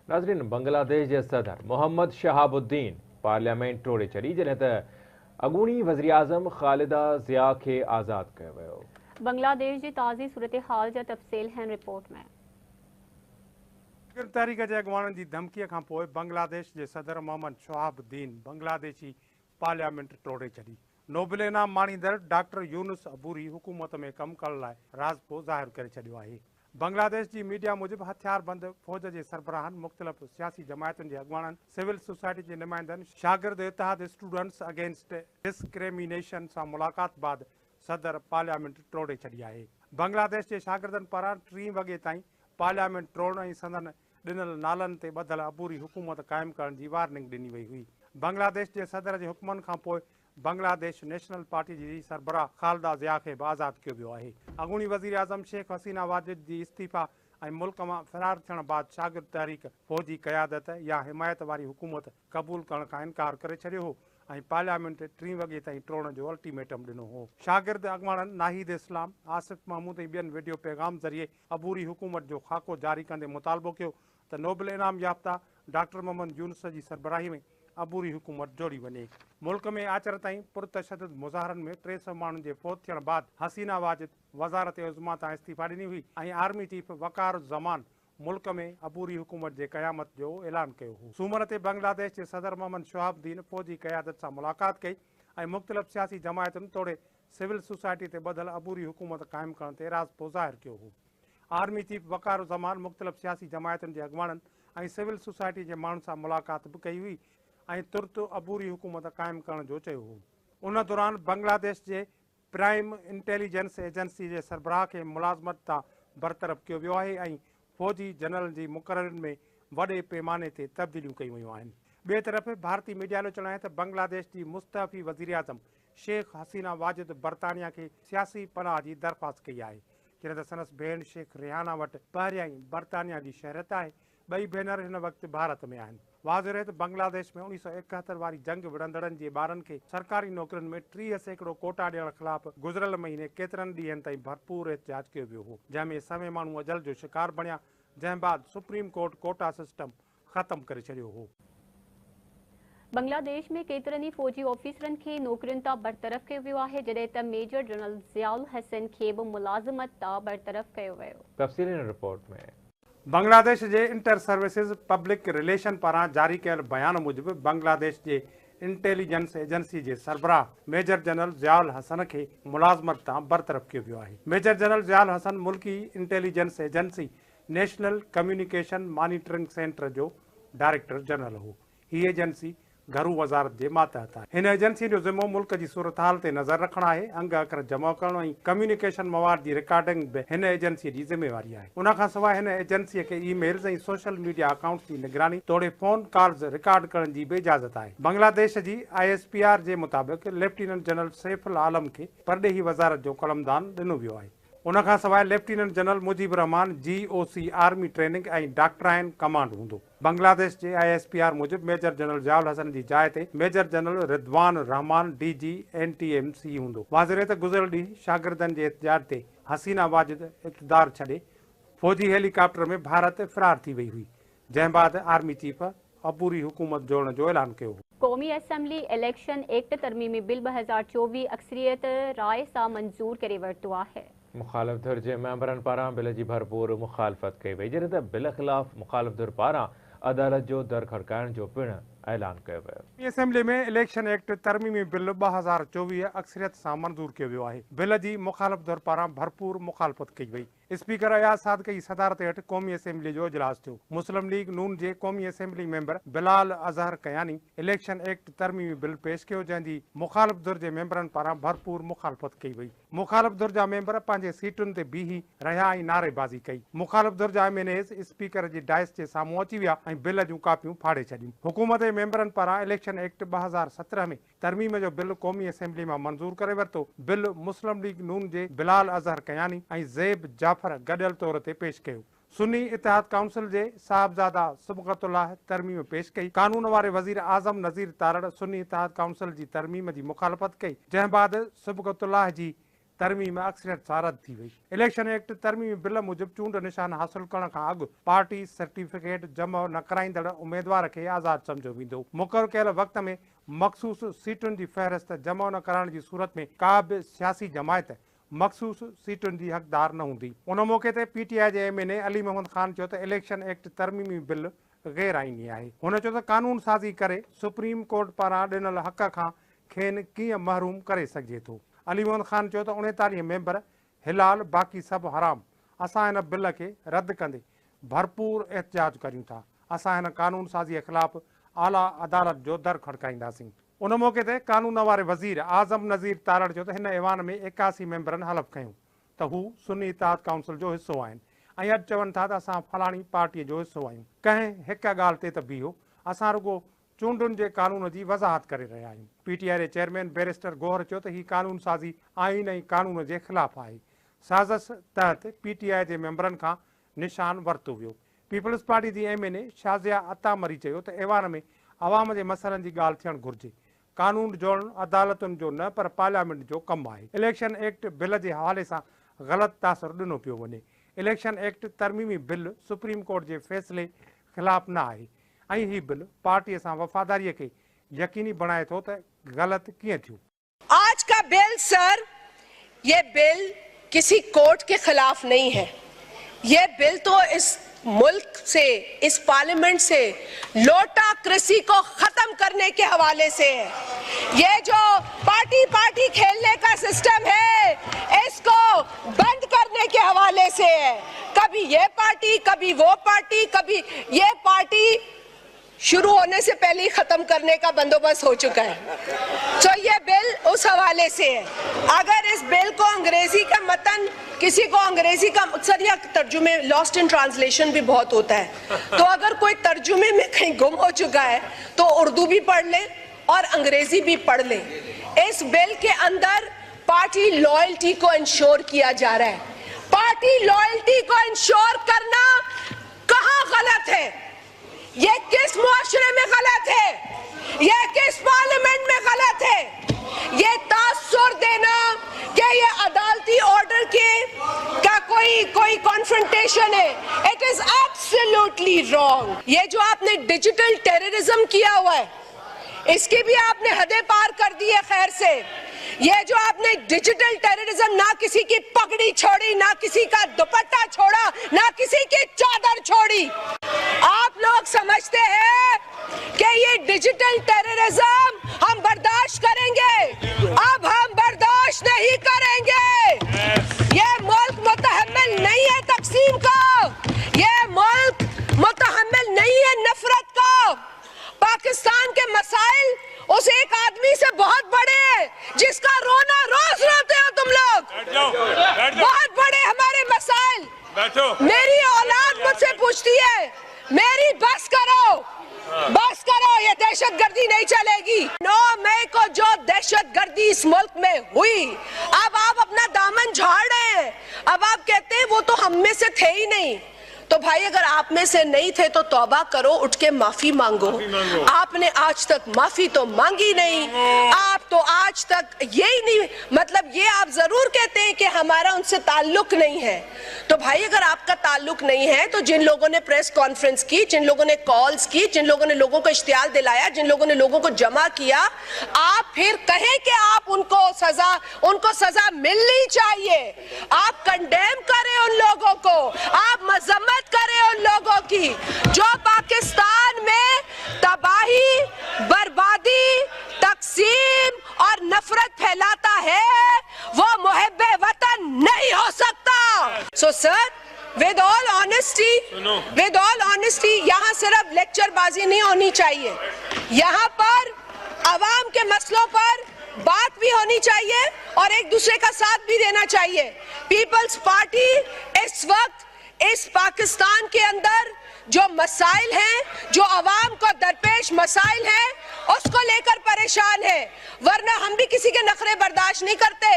नाज़रीन, बांग्लादेश के सदर मोहम्मद शहाबुद्दीन पार्लियामेंट टोड़े चढ़ी जॾहिं त अॻूणी वज़ीर आज़म ख़ालिदा ज़िया खे आज़ाद कयो वियो। बांग्लादेश जी ताज़ी सूरत हाल जा तफ़सील हैं रिपोर्ट में। तहरीक जे अॻुवाणनि जी धमकीअ खां पोइ बांग्लादेश जे सदर मोहम्मद शहाबुद्दीन बांग्लादेशी पार्लियामेंट टोड़े छॾी। नोबेल इनाम माणींदड़ डॉक्टर यूनुस अबूरी हुकूमत में कमु करण लाइ राज़पो ज़ाहिर करे छॾियो आहे। बांग्लादेश जी मीडिया मूजिबि हथियारबंद फ़ौज जे सरबराहनि, मुख़्तलिफ़ सियासी जमायतुनि जे अॻुवाणनि, सिविल सोसाइटी जे नुमाइंदनि, शागिर्द इतिहाद स्टूडेंट्स अगेंस्ट डिस्क्रिमिनेशन सां मुलाक़ात बाद सदर पार्लियामेंट टोड़े छॾी आहे। बांग्लादेश जे शागिर्दनि पारां 3 वॻे ताईं पार्लियामेंट टोड़ण ऐं संदन ॾिनल नालनि ते ॿधल अबूरी हुकूमत क़ाइमु करण जी वार्निंग ॾिनी वई हुई। बांग्लादेश जे सदर जे हुकमनि खां पोइ बांग्लादेश नेशनल पार्टी जी सरबराह ख़ालिदा ज़िया खे बि आज़ादु कयो वियो आहे। अॻूणी वज़ीर आज़म शेख हसीना वाजिद जी इस्तीफ़ा ऐं मुल्क मां फ़रार थियण बाद शागिर्द तहरीक फ़ौजी क़यादत या हिमायत वारी हुकूमत क़बूल करण खां इनकार करे छॾियो हो ऐं पार्लियामेंट 3 वॻे ताईं टोड़ण जो अल्टीमेटम ॾिनो हो। शागिर्द अॻुवाणनि नाहिद इस्लाम, आसिफ महमूद ऐं ॿियनि वीडियो पैगाम ज़रिए अबूरी हुकूमत जो खाको जारी कंदे मुतालबो कयो त नोबेल इनाम याफ़्ता डॉक्टर मोहम्मद यूनुस जी सरबराही में अबूरी हुकूमत जोड़ी वञे। मुल्क में आचर ताईं पुरतशदद मुज़ाहरनि में 300 माण्हुनि जे फ़ौत थियण बाद हसीना वाजिद वज़ारत उज़्मा तां इस्तीफ़ा ॾिनी हुई ऐं आर्मी चीफ वक़ार ज़मान मुल्क में अबूरी हुकूमत जे क़यामत जो ऐलान कयो हो। सूमर ते बांग्लादेश जे सदर मोहम्मद शहाबुद्दीन फ़ौजी क़यादत सां मुलाक़ात कई ऐं मुख़्तलिफ़ सियासी जमायतुनि तोड़े सिविल सोसाइटी ते ॿधल अबूरी हुकूमत क़ाइमु करण ते राज़पो ज़ाहिर कयो हो। आर्मी चीफ वक़ार ज़मान मुख़्तलिफ़ सियासी जमायतुनि जे अॻुवाणनि ऐं सिविल सोसाइटी जे माण्हुनि सां मुलाक़ात बि कई हुई ऐं तुर्त अबूरी हुकूमत क़ाइमु करण जो चयो हो। उन दौरान बांग्लादेश जे प्राइम इंटेलिजेंस एजेंसी जे सरबराह खे मुलाज़मत तां बरतरफ़ कयो वियो आहे ऐं फ़ौजी जनरल जी मुक़ररनि में वॾे पैमाने ते तब्दीलियूं कयूं वयूं आहिनि। ॿिए तरफ़ भारतीय मीडिया जो चवणु आहे त बांग्लादेश जी मुस्तफ़ी वज़ीर आज़म शेख हसीना वाजिद बरतानिया खे सियासी पनाह जी दरख़्वास्त कई आहे, जॾहिं त संदसि भेण शेख रिहाना वटि पहिरियां ई बरतानिया जी शहरत आहे। ॿई भेनर हिन वक़्तु भारत में आहिनि। वाज़ेह रहे त बांग्लादेश में 1971 वारी जंग विढ़ंदड़नि जे ॿारनि खे सरकारी नौकरियुनि में 30 सैकड़ो कोटा ॾियण ख़िलाफ़ गुज़िरियल महीने केतिरनि ॾींहंनि ताईं भरपूर एहतजाज कयो वियो हो, जंहिंमें सवे माण्हू अजल जो शिकार बणिया, जंहिं बाद सुप्रीम कोर्ट कोटा सिस्टम ख़तमु करे छॾियो हो। बांग्लादेश में केतिरनि ई फ़ौजी ऑफिसरनि खे नौकरियुनि तां बरतरफ़ कयो वियो आहे, जॾहिं त मेजर जनरल ज़ियाउल हसन खे बि मुलाज़मत तां बरतरफ़ कयो वियो। तफ़सील इन रिपोर्ट में। बांग्लादेश जे इंटर सर्विसिज पब्लिक रिलेशन पारां जारी कयल बयान मूजिबि बांग्लादेश जे इंटेलिजेंस एजेंसी जे सरबराह मेजर जनरल ज़ियाउल हसन खे मुलाज़मत तां बरतरफ़ कयो वियो आहे। मेजर जनरल ज़ियाउल हसन मुल्की intelligence agency national communication monitoring centre जो डायरेक्टर जनरल हो। हीअ एजेंसी घरू वज़ारत जे मातहत आहे। हिन एजेंसी जो ज़िम्मो मुल्क जी सूरत हाल ते नज़र रखणु आहे। अंग अखर जमा करणु ऐं कम्युनिकेशन मवाद जी रिकॉर्डिंग बि हिन एजेंसीअ जी ज़िम्मेवारी आहे। उन खां सवाइ हिन एजेंसीअ खे ईमेल्स ऐं सोशल मीडिया अकाउंट्स जी निगरानी तोड़े फ़ोन कॉल्स रिकॉर्ड करण जी बि इजाज़त आहे। बांग्लादेश जी ISPR जे मुताबिक़ लेफ्टिनेंट जनरल सैफुल आलम खे परॾेही वज़ारत जो कलमदान ॾिनो वियो आहे। उन खां सवाइ लेफ्टिनेंट जनरल मुजीब रहमान GOC आर्मी ट्रेनिंग ऐं डॉक्ट्राइन कमांड हूंदो। बांग्लादेश जे ISPR मूजिबि मेजर जनरल ज़ियाउल हसन जी जाइ ते मेजर जनरल रिदवान रहमान DG NTMC हूंदो। वाज़ेह रहे त गुज़िरियल ॾींहुं शागिर्दनि जे एहतजाज ते हसीना वाजिद इक़्तिदार छॾे फ़ौजी हेलीकॉप्टर में भारत फ़रार थी वई हुई, जंहिं बाद आर्मी चीफ अबूरी हुकूमत जोड़ण जो ऐलान कयो हो। क़ौमी असेंबली इलेक्शन एक्ट तरमीमी बिल 2024 अक्सरियत राय सां मंज़ूर करे वरितो आहे। मुखालिफ़ धुर जे मेंबरनि पारां बिल जी भरपूर मुखालफ़त कई वई, जॾहिं त बिल ख़िलाफ़ मुखालिफ़ धुर पारां अदालत जो दर खड़काइण जो पिणु ऐलान कयो वियो। असेंबली में इलेक्शन एक्ट तरमीमी बिल 2024 अक्सरियत सां मंज़ूर कयो वियो आहे। बिल जी मुखालिफ़ धुर पारां भरपूर मुखालफ़त कई वई। स्पीकर अयाज़ सादिक़ जी सदारत हेठि क़ौमी असेंबली जो इजलास थियो। मुस्लिम लीग नून जे क़ौमी assembly member Bilal Azhar Kayani election act तरमीमी बिल पेश कयो, जंहिंजी मुखालिफ़ धुर जे मेंबरनि पारां भरपूर मुखालफ़त कई वई। मुखालिफ़ धुर जा मेंबर पंहिंजे सीटुनि ते बीही रहिया ऐं नारेबाज़ी कई। मुखालिफ़ धुर जा MNAs स्पीकर जी डाइस जे साम्हूं अची विया ऐं बिल जूं कापियूं फाड़े छॾियूं। हुकूमत जे मेंबरनि पारां इलेक्शन एक्ट 2017 में तरमीम जो बिल क़ौमी असेंबली मां मंज़ूर करे वरितो। बिल मुस्लिम लीग नून जे बिलाल अज़हर कयानी ऐं ज़ैब जाफ़र गॾियल तौर ते पेश कयो। सुन्नी इतिहाद काउंसिल जे साहिबज़ादा सुबक़तुल्लाह तरमीम पेश कई। कानून वारे वज़ीर आज़म नज़ीर तारड़ सुन्नी इतिहाद काउंसिल जी तरमीम जी मुखालफ़त कई, जंहिं बाद सुबक़तुल्लाह जी तरमीम अक्सरियत सां रद्द थी वई। इलेक्शन एक्ट तरमीमी बिल मूजिब चूंड निशान हासिल करण खां अॻु पार्टी सर्टिफिकेट जमा न कराईंदड़ उम्मीदवार खे आज़ाद सम्झो वेंदो। मुक़ररु कयल वक़्त में मख़सूस सीटुनि जी फ़हरिस्त जमा न कराइण जी सूरत में का बि सियासी जमायत मख़सूस सीटुनि जी हक़दार न हूंदी। उन मौक़े ते PTI जे MNA अली मोहम्मद ख़ान चयो त इलेक्शन एक्ट तरमीमी बिल गैर आईनी आहे। हुन चयो त कानून साज़ी करे सुप्रीम कोर्ट पारां ॾिनल हक़ खां खेनि कीअं महरूम करे सघिजे थो। अली मोहम्मद ख़ान चयो त 39 मेंबर हिलाल बाक़ी सभु हराम। असां हिन बिल खे रद्द कंदे भरपूर एहतजाज करियूं था। असां हिन कानून साज़ीअ ख़िलाफ़ आला अदालत जो दर खड़काईंदासीं। उन मौक़े ते कानून वारे वज़ीर आज़म नज़ीर तारड़ चयो त हिन ऐवान में 81 मेंबरनि हलफ़ कयूं त हू सुन्नी इत्तेहाद काउंसिल जो हिसो आहिनि ऐं अॼु चवनि था त असां फलाणी पार्टीअ जो हिसो आहियूं। कंहिं हिक ॻाल्हि ते त बीहो, असां रुॻो चूंडुनि जे कानून जी वज़ाहत करे रहिया आहियूं। PTI जे चेयरमैन बैरिस्टर गोहर चयो त हीउ कानून साज़ी आइन ऐं कानून जे ख़िलाफ़ आहे। साज़िश तहत PTI जे मेंबरनि खां निशान वरितो वियो। पीपल्स पार्टी जी MNA शाज़िया अतामरी चयो त ऐवान में अवाम जे मसइलनि जी ॻाल्हि थियणु घुरिजे। कानून जोड़णु अदालतुनि जो न पर पार्लियामेंट जो कमु आहे। इलेक्शन एक्ट बिल जे हवाले सां ग़लति तासुरु ॾिनो पियो वञे। इलेक्शन एक्ट तरमीमी बिल सुप्रीम कोर्ट जे फ़ैसिले ख़िलाफ़ न आहे ऐं हीउ बिल पार्टीअ सां वफ़ादारीअ खे यकीनी बणाए थो त ग़लति कीअं थियो। आज का बिल सर, ये बिल किसी कोर्ट के खिलाफ नहीं है। ये बिल तो इस मुल्क से, इस पार्लियामेंट से लोटाक्रेसी को खत्म करने के हवाले से है। ये जो पार्टी खेलने का सिस्टम है, इसको बंद करने के हवाले से है। कभी ये पार्टी, कभी वो पार्टी, कभी ये पार्टी शुरू होने से पहले ही खत्म करने का बंदोबस्त हो चुका है। तो ये बिल उस हवाले से है। अगर इस बिल को अंग्रेजी का मतन, किसी को अंग्रेजी का मकसद या तर्जुमे, लॉस्ट इन ट्रांसलेशन भी बहुत होता है, तो अगर कोई तर्जुमे में कहीं गुम हो चुका है तो उर्दू भी पढ़ ले और अंग्रेजी भी पढ़ ले। इस बिल के अंदर पार्टी लॉयल्टी को इंश्योर किया जा रहा है। पार्टी लॉयल्टी को इंश्योर करना कहाँ गलत है? ये किस मुआशरे में गलत है? ये किस पार्लियामेंट में गलत है? ये तासुर देना कि ये अदालती ऑर्डर के का कोई कॉन्फ्रंटेशन है, इट इज एब्सोल्युटली रॉन्ग। ये जो आपने डिजिटल टेररिज्म किया हुआ है, इसकी भी आपने हदें पार कर दी है। खैर से ये जो आपने डिजिटल टेररिज्म, ना किसी की पगड़ी छोड़ी, ना किसी का दुपट्टा छोड़ा, ना किसी की चादर छोड़ी। आप लोग समझते हैं कि ये डिजिटल टेररिज्म हम बर्दाश्त करेंगे? अब हम बर्दाश्त नहीं करेंगे। ये मुल्क मुतहम्मिल नहीं है तकसीम का, ये मुल्क मुतहम्मिल नहीं है नफरत का। पाकिस्तान के मसाइल उस एक आदमी से बहुत बड़े हैं जिसका रोना रोज रोते हो तुम लोग। बहुत बड़े हमारे मसाइल। मेरी औलाद मुझसे पूछती है, मेरी बस करो, बस करो, ये दहशतगर्दी नहीं चलेगी। 9 मई को जो दहशतगर्दी इस मुल्क में हुई, अब आप अपना दामन झाड़ रहे हैं। अब आप कहते हैं वो तो हम में से थे ही नहीं। तो भाई अगर आप में से नहीं थे तो तौबा करो, उठ के माफी मांगो। आपने आज तक माफी तो मांगी नहीं। आप तो आज तक यही नहीं, मतलब ये आप जरूर कहते हैं कि हमारा उनसे ताल्लुक नहीं है। तो भाई अगर आपका ताल्लुक नहीं है तो जिन लोगों ने प्रेस कॉन्फ्रेंस की, जिन लोगों ने कॉल्स की, जिन लोगों ने लोगों को इश्तियाल दिलाया, जिन लोगों ने लोगों को जमा किया, आप फिर कहें कि आप उनको सजा मिलनी चाहिए। आप कंडेम करें उन लोगों को, आप मजम्मत करें उन लोगों की जो पाकिस्तान में तबाही, बर्बादी, तकसीम और नफरत फैलाता है। वो मुहिब्बे वतन नहीं हो सकता। So sir, with all honesty यहाँ सिर्फ लेक्चरबाजी नहीं होनी चाहिए। यहाँ पर अवाम के मसलों पर बात भी होनी चाहिए और एक दूसरे का साथ भी देना चाहिए। पीपल्स पार्टी इस वक्त इस पाकिस्तान के अंदर जो मसाइल हैं, जो अवाम को दरपेश मसाइल हैं, उसको लेकर परेशान है। वरना हम भी किसी के नखरे बर्दाश्त नहीं करते।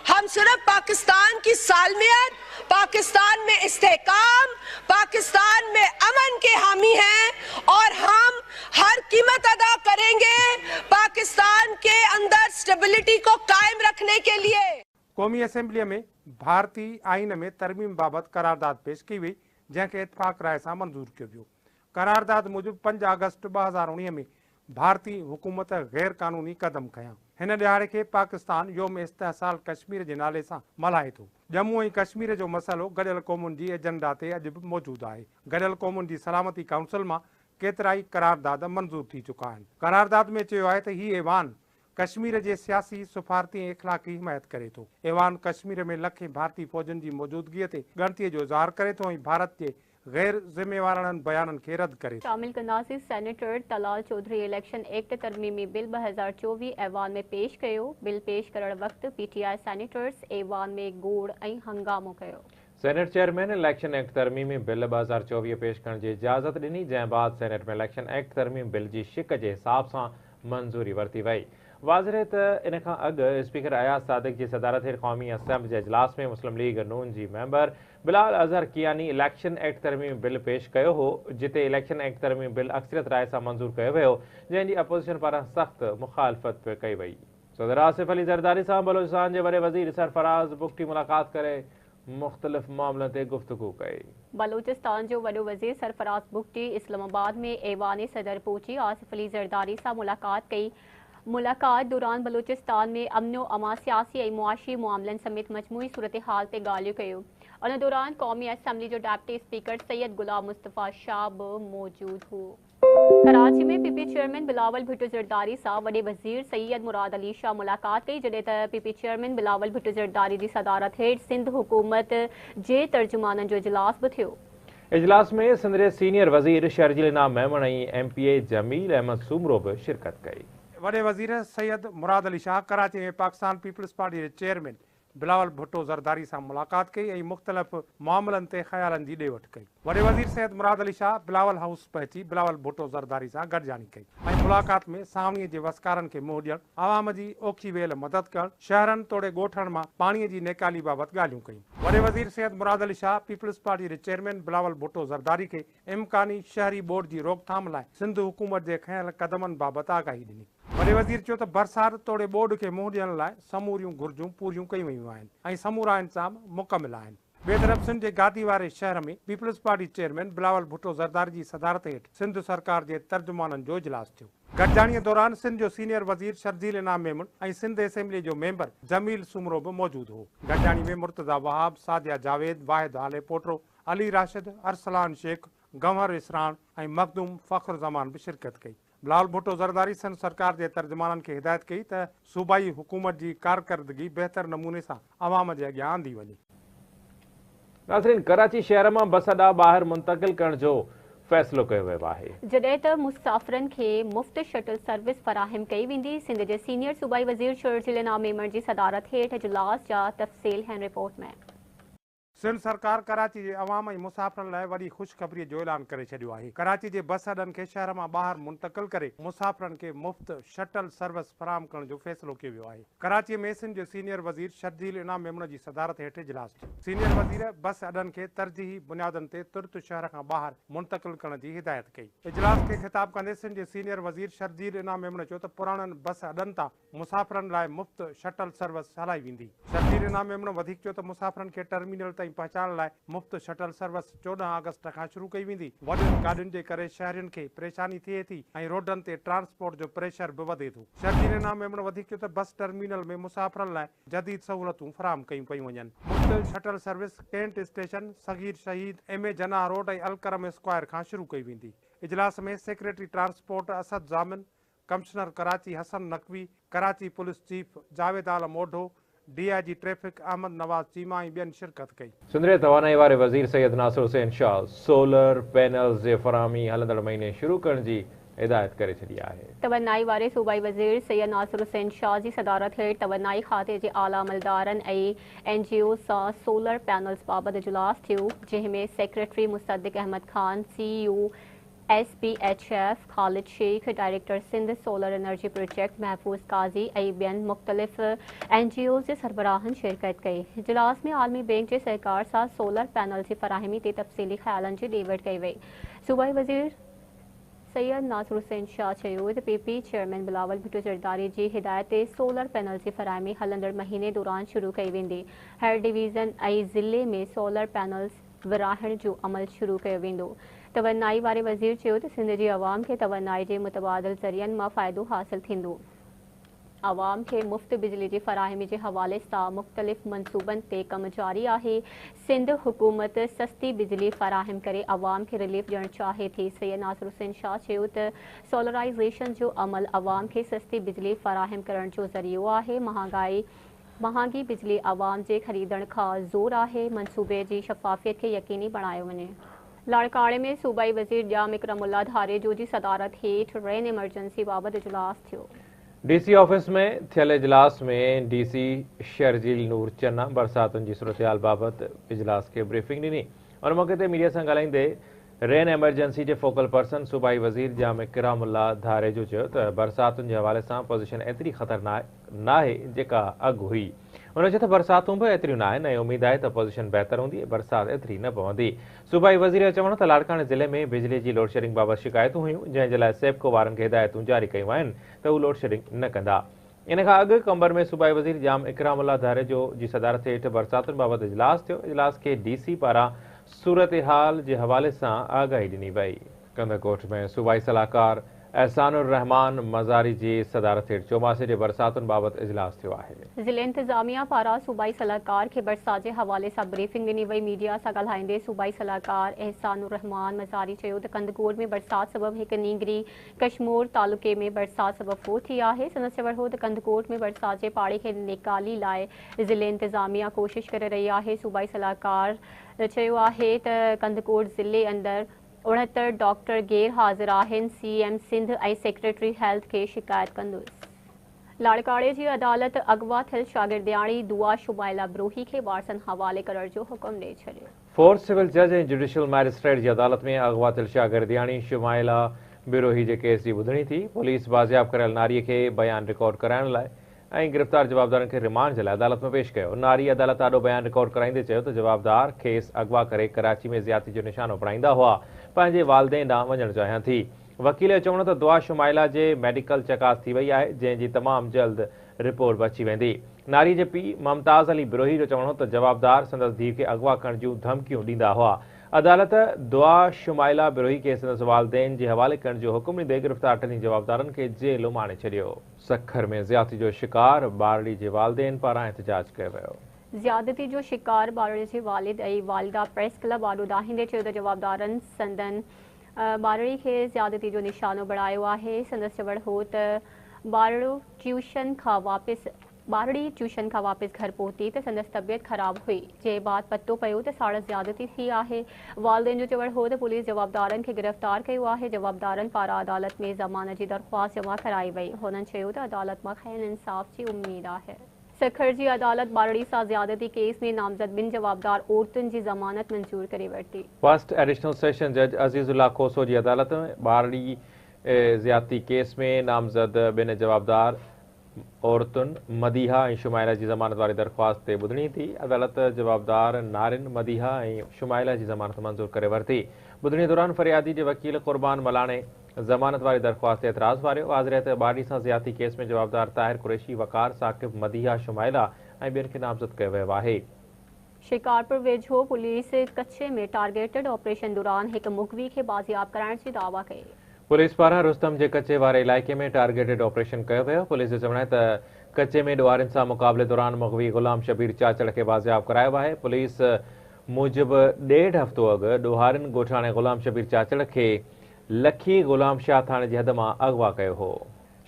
हम सिर्फ पाकिस्तान की सालमियत, पाकिस्तान में इस्तेहकाम, पाकिस्तान में अमन के हामी हैं और हम हर कीमत अदा करेंगे पाकिस्तान के अंदर स्टेबिलिटी को कायम रखने के लिए। क़ौमी असेंबलीअ में भारतीय आइन में तरमीम बाबति करारदाद पेश कई वई, जंहिंखे इतफ़ाक़ राय सां मंज़ूर कयो वियो। करारदाद मूजिबि 5 अगस्त 2019 में भारतीय हुकूमत गैर कानूनी कदम खयां। हिन ॾियारे खे पाकिस्तान योम इस्तिहसाल कश्मीर जे नाले सां मल्हाए थो। जम्मू ऐं कश्मीर जो मसइलो गॾियल क़ौमुनि जी एजेंडा ते अॼु बि मौजूदु आहे। गॾियल क़ौमुनि जी सलामती काउंसिल मां केतिराई करारदाद मंज़ूर थी चुका आहिनि। करारदाद में चयो आहे त हीउ ऐवान कश्मीर जे सियासी, सफ़ारती ऐं इख़लाक़ी हिमायत करे थो। ऐवान कश्मीर में लखे भारतीय फ़ौजनि जी मौजूदगीअ ते ॻणतीअ जो इज़हार करे थो ऐं भारत जे गैर ज़िम्मेवारनि बयाननि खे रद्द करे थो। शामिल कंदासीं senator Talal Chaudhry election act तरमीमी बिल 2024 ऐवान में पेश कयो। बिल पेश करण वक़्तु PTI सेनेटर्स ऐवान में गोड़ ऐं हंगामो कयो। सेनेट चेयरमैन इलेक्शन एक्ट तरमीमी बिल 2024 पेश करण जी इजाज़त ॾिनी, जंहिं बाद सेनेट में इलेक्शन एक्ट तरमीमी बिल जी शिक जे हिसाब सां मंज़ूरी वरिती वई। वाज़िर त इन खां अॻु स्पीकर अयाज़ सादिक जी सदारत हेठि क़ौमी असेंबली जे इजलास में मुस्लिम लीग नून जी member Bilal Azhar Kiyani election act तरमीमी बिल पेश कयो हो, जिते इलेक्शन एक्ट तरमीमी बिल अक्सरियत राय सां मंज़ूर कयो वियो, जंहिंजी अपोज़िशन पारां सख़्त मुखालफ़त कई वई। सदर आसिफ अली ज़रदारी सां बलोचिस्तान जे वॾे वज़ीर सरफराज़ बुगटी मुलाक़ात करे मुख़्तलिफ़ मामलनि ते गुफ़्तगू कई। बलोचिस्तान जो वॾो वज़ीर सरफराज़ बुगटी इस्लामाबाद में ऐवान सदर पहुची आसिफ अली ज़रदारी सां मुलाक़ात कई। मुलाक़ात दौरान बलोचिस्तान में अमनो अमान, सियासी ऐं मुआशी मामलनि समेत मजमूई सूरत हाल ते ॻाल्हियूं कयूं। उन दौरान क़ौमी असेंबली जो डेप्टी स्पीकर सैयद गुलाम मुस्तफ़ा शाह बि मौजूदु हो। कराची में PP चेयरमैन बिलावल भुट्टो ज़रदारी सां वॾे वज़ीर सैयद मुराद अली शाह मुलाक़ात कई, जॾहिं त PP चेयरमैन बिलावल भुट्टो ज़रदारी जी सदारत हेठि सिंध हुकूमत जे तर्जुमाननि जो इजलास बि थियो। इजलास में सिंध जे सीनियर वज़ीर शर्जील इनाम मेमन ऐं MPA जमील अहमद सूमरो बि शिरकत कई। वॾे वज़ीर सैयद मुराद अली शाह कराची में पाकिस्तान पीपल्स पार्टी जे चेयरमैन बिलावल भुट्टो ज़रदारी सां मुलाक़ात कई ऐं मुख़्तलिफ़ मामलनि ते ख़्यालनि जी ॾे वठि कई। वॾे वज़ीर सैयद मुराद अली शाह बिलावल हाउस पहुची बिलावल भुट्टो ज़रदारी सां गॾिजाणी कई ऐं मुलाक़ात में सावणीअ जे वसकारनि खे मुंहुं ॾियणु, आवाम जी औखी वेल मदद करणु, शहरनि तोड़े ॻोठनि मां पाणीअ जी नेकाली बाबति ॻाल्हियूं कयूं। वॾे वज़ीर सैयद मुराद अली शाह पीपल्स पार्टी जे चेयरमैन बिलावल भुट्टो ज़रदारी खे इम्कानी शहरी बोर्ड जी रोकथाम लाइ सिंध हुकूमत जे खयल क़दमनि बाबति आगाही ॾिनी। वॾे वज़ीर चयो त बरसाति तोड़े बोर्ड खे मुंहुं ॾियण लाइ समूरियूं घुर्जूं पूरियूं कयूं वयूं आहिनि ऐं समूरा इंतज़ाम मुकमिल आहिनि। ॿिए तरफ़ सिंध जे गादी वारे शहर में पीपल्स पार्टी चेयरमैन बिलावल भुट्टो ज़रदारी जी सदारत हेठि सिंध सरकार जे तर्जुमाननि जो इजलास थियो। गॾिजाणीअ दौरान सिंध जो सीनियर वज़ीर शर्जील इनाम मेमन ऐं सिंध असेंबली जो मेंबर जमील सूमरो बि मौजूदु हो। गॾिजाणी में मुर्तज़ा वहाब, सादिया जावेद, वाहिद हाले पोटरो, अली राशिद, अरसलान शेख, गंवर इसरान ऐं मखदूम फ़ख्र ज़मान बि शिरकत कई। बिलावल भुट्टो ज़रदारी सिंध सरकार जे तर्जुमाननि खे हिदायत कई त सूबाई हुकूमत जी कारकर्दगी बहितर नमूने सां अवाम जे अॻियां आंदी वञे। नाज़रीन, कराची शहर मां बस अॾा ॿाहिरि मुंतक़िल करण जो फ़ैसिलो कयो वियो आहे, जॾहिं त मुसाफ़िरनि खे मुफ़्त शटल सर्विस फ़राहम कई वेंदी। सिंध जे सीनियर सूबाई वज़ीर शर्जील इनाम मेमन जी सदारत हेठि इजलास जा तफ़सील हिन रिपोर्ट में। सिंध सरकार कराची जे अवाम ऐं मुसाफ़िरनि लाइ वॾी ख़ुशख़बरीअ जो ऐलान करे छॾियो आहे। कराची जे बस अॾनि खे शहर मां ॿाहिरि मुंतक़िल करे मुसाफ़िरनि खे मुफ़्त शटल सर्विस फराहम करण जो फ़ैसिलो कयो वियो आहे। कराची में सिंध जो सीनियर वज़ीर शर्जील इनाम मेमन जी सदारत हेठि इजलास थियो। सीनियर वज़ीर बस अॾनि खे तरजीही बुनियादनि ते तुर्त शहर खां ॿाहिरि मुंतक़िल करण जी हिदायत कई। इजलास खे ख़िताब कंदे सिंध जे सीनियर वज़ीर शर्जील इनाम मेमन चयो त पुराणनि बस अॾनि तां मुसाफ़िरनि लाइ मुफ़्त शटल सर्विस हलाई वेंदी। शर्जील इनाम मेमन वधीक चयो त मुसाफ़िरनि खे टर्मिनल ताईं पहुचाइण लाइ मुफ़्त शटल सर्विस 14 अगस्त खां शुरू कई वेंदी। वॾियुनि गाॾियुनि जे करे शहरियुनि खे परेशानी थिए थी ऐं रोडनि ते ट्रांसपोर्ट जो प्रेशर बि वधे थो। शर्जील इनाम मेमन वधीक चयो त बस टर्मिनल में मुसाफ़िरनि लाइ जदीद सहूलतूं फराहम कयूं पयूं वञनि। मुफ़्त shuttle service cantt station, Saghir Shaheed, MA जनाह road ऐं अलकरम स्क्वायर खां शुरू कई वेंदी। इजलास में secretary transport Asad Zamin, commissioner Karachi Hasan Naqvi, Karachi police chief Javed Alam Odho, DIG traffic Ahmed Nawaz Cheema ऐं ॿियनि शिरकत कई। सिंध जे तवानाई वारे वज़ीर सैयद नासिर हुसैन शाह सोलर पैनल्स जे फराहमी हलंदड़ महीने शुरू करण जी हिदायत करे छॾी आहे। तवनाई वारे सूबाई वज़ीर सैयद नासिर हुसैन शाह जी सदारत हेठि तवनाई खाते जे आला अमलदारनि ऐं NGO सां सोलर पैनल्स बाबति इजलास थियो, जंहिं में secretary Musaddiq Ahmed Khan, CEO SPHF Khalid Sheikh, director Sindh solar energy project Mahfooz Qazi ऐं ॿियनि मुख़्तलिफ़ NGOs जे सरबराहनि शिरकत कई। इजलास में आलमी बैंक जे सहकार सां सोलर पैनल जी फराहमी ते तफ़सीली ख़्यालनि जी ॾे वठि कई वई। सूबाई वज़ीर सैयद नासिर हुसैन शाह चयो त पीपी चेयरमैन बिलावल भुट्टो जरदारी जी हिदायत ते सोलर पैनल जी फराहमी हलंदड़ महीने दौरान शुरू कई वेंदी। हर डिवीज़न ऐं ज़िले में सोलर पैनल्स विराहण जो अमल शुरू कयो वेंदो। तवनाई वारे वज़ीर चयो त सिंध जी अवाम खे तवनाई जे मुतबादिल ज़रियनि मां फ़ाइदो हासिल थींदो। आवाम के मुफ्त बिजली की फराहमी के हवाले से मुख्तलिफ मनसूबन ते कम जारी है। सिंध हुकूमत सस्ती बिजली फराहम करे आवाम के रिलीफ ॾियणु चाहे थी। सैयद नासिर हुसैन शाह चयो त सोलराइज़ेशन जो अमल आवाम के सस्ती बिजली फराहम करण जो ज़रियो है। महांगी बिजली आवाम के खरीदण का ज़ोर है। मनसूबे की शफ़ाफ़ियत के यकीनी बनायो वञे। लाड़काणे में सूबाई वज़ीर जाम इकरामुल्लाह धारेजो जी सदारत हेठ रेन इमरजेंसी बाबत इजलास थियो। डीसी ऑफिस में थियल इजलास में डीसी शर्जील नूर चन्ना बरसातुनि जी सूरतहाल बाबत इजलास के ब्रीफिंग ॾिनी। उन मौके ते मीडिया सां ॻाल्हाईंदे रेन एमरजेंसी जे फोकल पर्सन सूबाई वज़ीर जाम इकरामुल्लाह धारेजो चयो त बरसातुनि जे हवाले सां पोज़ीशन एतिरी ख़तरनाक नाहे जेका अॻु हुई। उन्होंने चयो त बरसातूं बि एतिरियूं न आहिनि ऐं उमेद आहे त पोज़ीशन बहितर हूंदी, बरसाति एतिरी न पवंदी। सूबाई वज़ीर जो चवणु त लाड़काणे ज़िले में बिजली जी लोड शेडिंग बाबति शिकायतूं हुयूं, जंहिं जे लाइ सेप्को वारनि खे हिदायतूं जारी कयूं आहिनि त हू लोड शेडिंग न कंदा। इन खां अॻु कंबर में सूबाई वज़ीर जाम इकरामुल्लाह धारेजो जी सदारत हेठि बरसातुनि बाबति इजलास थियो। इजलास खे डीसी पारां सूरतहाल जे हवाले सां आगाही ॾिनी वई। कंदकोट में सूबाई सलाहकार एहसानुर रहमान मज़ारी जी सदारत हेठि चौमासे जे बरसातुनि बाबति इजलास थियो आहे। ज़िले इंतज़ामिया पारां सूबाई सलाहकार के बरसात के हवाले से ब्रीफिंग ॾिनी वई। मीडिया से ॻाल्हाईंदे सूबाई सलाहकार एहसानुर रहमान मज़ारी चयो त कंदकोट में बरसात सबब एक नींगरी कशमोर तालुके में बरसात सबब फोत थी है। संदसि चवण हो त कंदकोट में बरसात के पाड़ी के निकाली लाए ज़िले इंतज़ामिया कोशिश करे रही है। सूबाई सलाहकार चयो है त कंदकोट ज़िले अंदर 69 डॉक्टर गैर हाज़िर आहिनि। सीएम सिंध ऐं सेक्रेटरी हेल्थ के शिकायत कंदुसि। लाड़काणे जी अदालत अगवा थियल शागिर्दियाणी दुआ शुमाइला बिरोही के वारसनि हवाले करण जो हुकुम ॾेई छॾियो। फोर्थ सिविल जज ऐं जुडिशियल मैजिस्ट्रेट जी अदालत में अगवा थियल शागिर्दियाणी शुमाइला बिरोही जे केस जी ॿुधणी थी। पुलिस बाज़ियाब करियल नारीअ खे बयान रिकॉर्ड कराइण लाइ ऐं गिरफ़्तार जवाबदारनि खे रिमांड जे लाइ अदालत में पेश कयो। नारी अदालत ॾाढो बयान रिकॉर्ड कराईंदे चयो त जवाबदार खेसि अगवा करे कराची में ज़्यादती जो निशानो बणाईंदा हुआ, पंहिंजे वालदेन ॾांहुं वञणु चाहियां थी। वकील जो चवणो त दुआ शुमाइला जे मेडिकल चकास थी वई आहे, जंहिंजी तमामु जल्द रिपोर्ट बि अची वेंदी। नारी जे पीउ मुमताज़ अली बिरोही जो चवणो त जवाबदार संदसि धीउ खे अगवा करण जूं धमकियूं ॾींदा हुआ। अदालत दुआ शुमाइला बिरोही खे संदसि वालदेन जे हवाले करण जो हुकुम ॾींदे गिरफ़्तार टिनी जवाबदारनि खे जेल उमाणे छॾियो। सखर में ज़्यादती जो शिकार बारड़ी जे वालदेन पारां एहतजाज कयो वियो। ज़्यादती जो शिकार बारड़ी जे वालिद ऐं वालिदा प्रेस क्लब आॾो ॾाहींदे चयो त जवाबदारनि संदन बारड़ी खे ज़्यादती जो निशानो बणायो आहे। संदसि चवण हो त बारड़ी ट्यूशन खां वापसि घर पहुती त संदसि तबियत ख़राब हुई, जे बाद पतो पियो त साड़ ज़्यादती थी आहे। वालदेन जो चवण हो त पुलिस जवाबदारनि खे गिरफ़्तार कयो आहे। जवाबदारनि पारां अदालत में ज़मानत जी दरख़्वास्त जमा कराई वई। हुननि चयो त अदालत मां खयल इंसाफ़ जी उम्मीद आहे। सखर जी अदालत बारड़ी सां ज़्यादती केस में नामज़द ॿिनि जवाबदार औरतुनि जी ज़मानत मंजूर करे वरिती। फर्स्ट एडिशनल सेशन जज अज़ीज़ुल्लाह खोसो जी अदालत में बारड़ी ज़्यादती केस में नामज़द ॿिनि जवाबदार औरतुनि मदीहा ऐं शुमाइला जी ज़मानत वारी दरख़्वास्त ते ॿुधणी थी। अदालत जवाबदार नारिन मदीहा ऐं शुमाइला जी ज़मानत मंज़ूर करे वरिती। ॿुधणी दौरान फरियादी जे वकील क़ुर्बान मलाणे ज़मानत वारी दरख़्वास्त ते एतिराज़ वारियो। वाज़िर त बारड़ी सां ज़्यादती केस में जवाबदार ताहिर कुरैशी, वकार, साकिब, मदीहा, शुमाइला ऐं ॿियनि खे नामज़द कयो वियो आहे। शिकारपुर वेझो पुलिस कच्चे में टारगेटेड ऑपरेशन दौरान हिकु मुग़वी खे बाज़ियाब कराइण जी दावा कई। पुलिस पारां रुस्तम जे कच्चे वारे इलाइक़े में टारगेटेड ऑपरेशन कयो वियो। पुलिस जो चवणु आहे त कच्चे में ॾुआरनि सां मुक़ाबले दौरान मुग़वी ग़ुलाम शबीर चाचड़ खे बाज़ियाब करायो आहे। पुलिस मूजिबि 1.5 हफ़्तो अॻु ॾोहारिन ॻोठाणे ग़ुलाम शबीर चाचड़ खे लखी ग़ुलाम शाह थाणे जे हद मां अगवा कयो हो।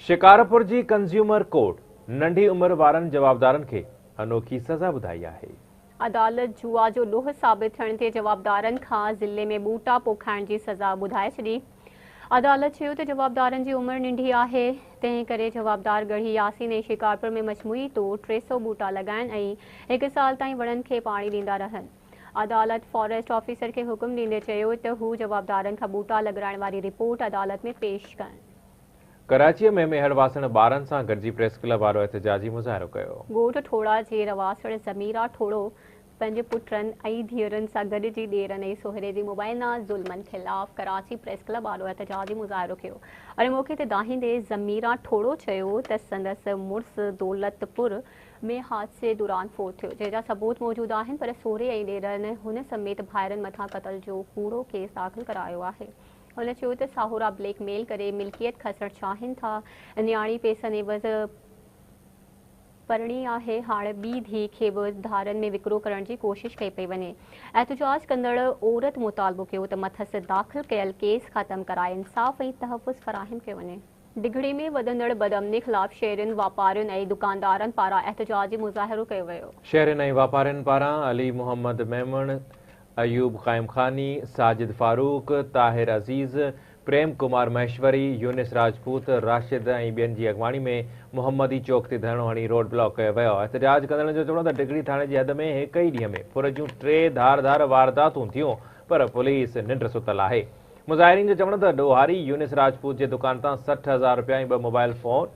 शिकारपुर जी कंज़्यूमर कोर्ट नंढी उमिरि वारनि जवाबदारनि खे अनोखी सज़ा ॿुधाई आहे। अदालत जुआ जो ॾोह साबित थियण ते जवाबदारनि खां ज़िले में ॿूटा पोखाइण जी सज़ा ॿुधाए छॾी। अदालत चयो त जवाबदारनि जी उमिरि नंढी आहे, तंहिं करे जवाबदार गढ़ी यासीन ऐं शिकारपुर में मजमूई तौर 300 ॿूटा लॻाइनि ऐं 1 साल ताईं वणनि खे पाणी ॾींदा रहनि। अदालत फॉरेस्ट ऑफिसर खे हुकुम ॾींदे चयो त हू जवाबदारनि खां ॿूटा लॻाइण वारी रिपोर्ट अदालत में पेश कनि। कराचीअ में मेहर वासण ॿारनि सां गॾिजी प्रेस क्लब वारो एहतजाजी मुज़ाहिरो कयो। ॻोठ ठोड़ा जे रवासड़ ज़मीरा ठोड़ो पंहिंजे पुटनि ऐं धीअरुनि सां गॾिजी ॾेरनि ऐं सोहरे जी मुबैना ज़ुल्मनि ख़िलाफ़ कराची प्रेस क्लब आॾो एहतजाजी मुज़ाहिरो कयो और मौक़े ते दाहींदे ज़मीरा ठोड़ो चयो त संदसि मुड़ुसु दौलतपुर में हादसे दौरान फोत थियो जंहिंजा सबूत मौजूदु आहिनि पर सोहरे ऐं ॾेरनि हुन समेत भाइरनि मथां क़तल जो कूड़ो केस दाख़िल करायो आहे। हुन चयो त साहुरा ब्लैकमेल करे मिल्कियत खसणु चाहिनि था। न्याणी पैसनि एवज़ परणी आहे, हाणे ॿी धीउ खे बि धारनि में विकिरो करण जी कोशिश कई पई वञे। एहतजाज कंदड़ औरत मुतालबो कयो त मथसि दाख़िल कयल केस ख़तमु कराए इंसाफ़ ऐं तहफ़ुज़ फ़राहिम कयो वञे। डिघड़ी में वधंदड़ बदअमनी ख़िलाफ़ शहरियुनि वापारियुनि ऐं दुकानदारनि पारां एहतजाजी मुज़ाहिरो कयो वियो। शहरियुनि ऐं वापारियुनि पारां अली मोहम्मद मेमण, अयूब क़ाइम खानी, साजिद फारूक, ताहिर अज़ीज़, प्रेम कुमार महेश्वरी, यूनिस राजपूत, राशिद ऐं ॿियनि जी अॻवानी में मोहम्मदी चौक ते धरणो हणी रोड ब्लॉक कयो वियो। एहतजाज कंदड़नि जो चवणो त डिघड़ी थाणे जी हद में हिक ई ॾींहं में फुर जूं 3 धार वारदातूं थियूं पर पुलिस निंड सुतल आहे। मुज़ाहिरीन जो चवणो त ॾोहारी यूनिस राजपूत जे दुकान तां 60,000 रुपया ऐं 2 मोबाइल फ़ोन,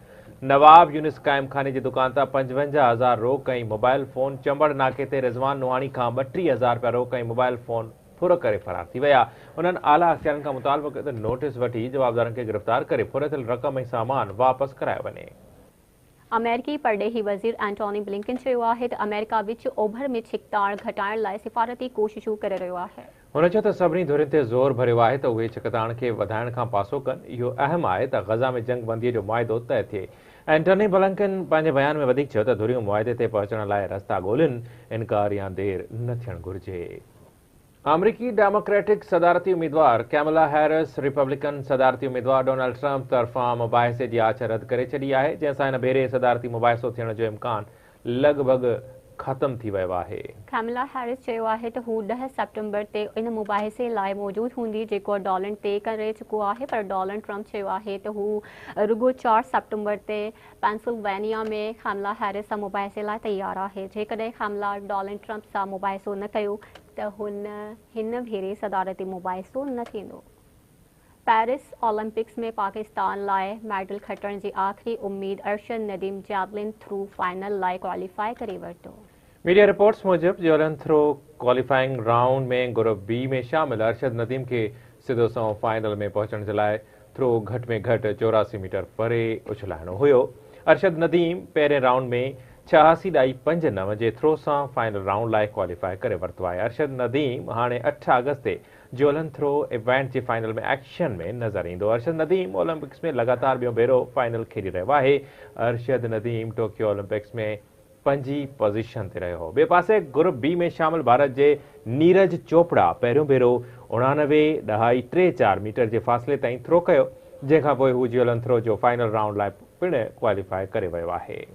नवाब यूनिस क़ाइम खानी जी दुकान तां 55,000 रोक ऐं मोबाइल फ़ोन, चंबड़ नाके ते रिज़वान नुहाणी खां 32,000 रुपया रोक ऐं मोबाइल फ़ोन फुर करे फरार थी विया। उन्हनि आला अख़्तियारनि खां मुतालबो कयो त नोटिस वठी जवाबदारनि खे गिरफ़्तार करे फुर थियल रक़म ऐं सामान वापसि करायो वञे। अमेरिकी परॾेही वज़ीर एंटोनी ब्लिंकन चयो आहे त अमेरिका विच ओभर में छिकताण घटाइण लाइ सिफ़ारती कोशिशूं करे रहियो आहे। हुन चयो त सभिनी धुरियुनि ते ज़ोर भरियो आहे त उहे छिकताण खे वधाइण खां पासो कनि। इहो अहम आहे त ग़ज़ा में जंग बंदीअ जो मुआइदो तइ थिए। एंटोनी ब्लिंकन पंहिंजे बयान में वधीक चयो त धुरियूं मुआइदे ते पहुचण लाइ रस्ता ॻोल्हनि, इनकार या देर न थियणु घुरिजे। अमरीकी डेमोक्रेटिक सदारती उम्मीदवार कैमला हैरिस रिपब्लिकन सदारती उम्मीदवार डोनाल्ड ट्रंप तरफ़ां मुबाहिसे जी आछ रद्द करे छॾी आहे, जंहिंसां हिन भेरे सदारती मुबाहिसो थियण जो इम्कान लॻभॻि ख़तमु थी वियो आहे। कैमला हैरिस चयो आहे त हू 10 सेप्टेम्बर ते इन मुबाहिसे लाइ मौजूदु हूंदी जेको डोनाल्ड तइ करे चुको आहे, पर डोनाल्ड ट्रंप चयो आहे त हू रुगो 4 सेप्टेम्बर ते पेंसिल्वेनिया में कैमला हैरिस सां मुबाहिसे लाइ तयारु आहे। जेकॾहिं कैमला डोनाल्ड ट्रंप सां मुबाहिसो न कयो त हिन भेरे सदारती मुबाहिसो न थींदो। पेरिस ओलंपिक्स में पाकिस्तान लाइ मेडल खटण जी आख़िरी उम्मीद Arshad Nadeem javelin through final लाइ क्वालिफाई करे वरितो। मीडिया रिपोर्ट्स मूजिब जैवलिन थ्रो क्वालिफाइंग राउंड में ग्रुप बी में शामिल अरशद नदीम खे सिधो संओं फाइनल में पहुचण जे लाइ थ्रो घटि में घटि 84 मीटर परे उछलाइणो हुयो। अरशद नदीम पहिरें राउंड में 86.59 जे थ्रो सां फाइनल राउंड लाइ क्वालिफाई करे वरितो आहे। अरशद नदीम हाणे 8 अगस्त ते जैवलिन थ्रो इवेंट जे फाइनल में एक्शन में नज़र ईंदो। अरशद नदीम ओलंपिक्स में लगातार ॿियों भेरो फाइनल खेॾी रहियो आहे। अरशद नदीम टोक्यो ओलंपिक्स में 5हीं पोज़ीशन ते रहियो हो। ॿिए पासे ग्रुप बी में शामिल भारत जे नीरज चोपड़ा पहिरियों भेरो 89.34 मीटर जे फ़ासिले ताईं थ्रो कयो, जंहिंखां पोइ हू जैवलिन थ्रो जो फाइनल राउंड लाइ पिणु क्वालिफाई करे वियो आहे।